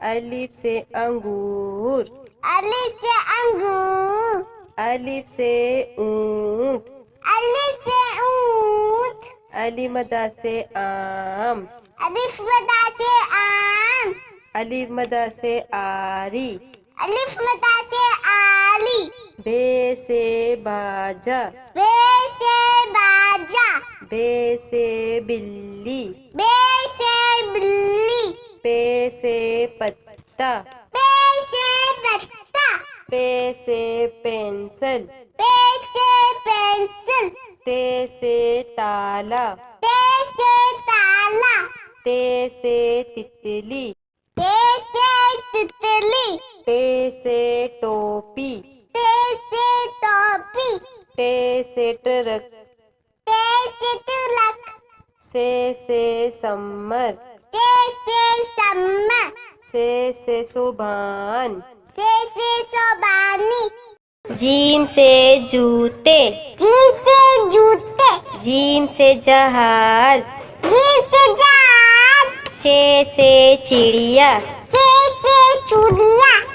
अलिफ से अंगूर। अलिफ से अंगूर। अलिफ से ऊंट। अलिफ से ऊंट। अली मदा से आम। अलिफ मदा से आम। अलिफ मदा से आरी। अलिफ मदा से आली। बे से बाजा। बे से बाजा। बे से बिल्ली। बे से बिल्ली। पे से पत्ता। पे से पत्ता। पे से पेंसिल। पे से पेंसिल। ते से ताला। ते से ताला। ते से तितली। ते से तितली। टे से टोपी। ते से टोपी। टे से ट्रक। ते से तिलक। से सम्मर। ते से सम्मा। से सुभान। से सोबानी। जीम से जूते। जीम से जूते। जीम से जहाज। जीम से जहाज। चे से चिड़िया। चे से चूड़िया।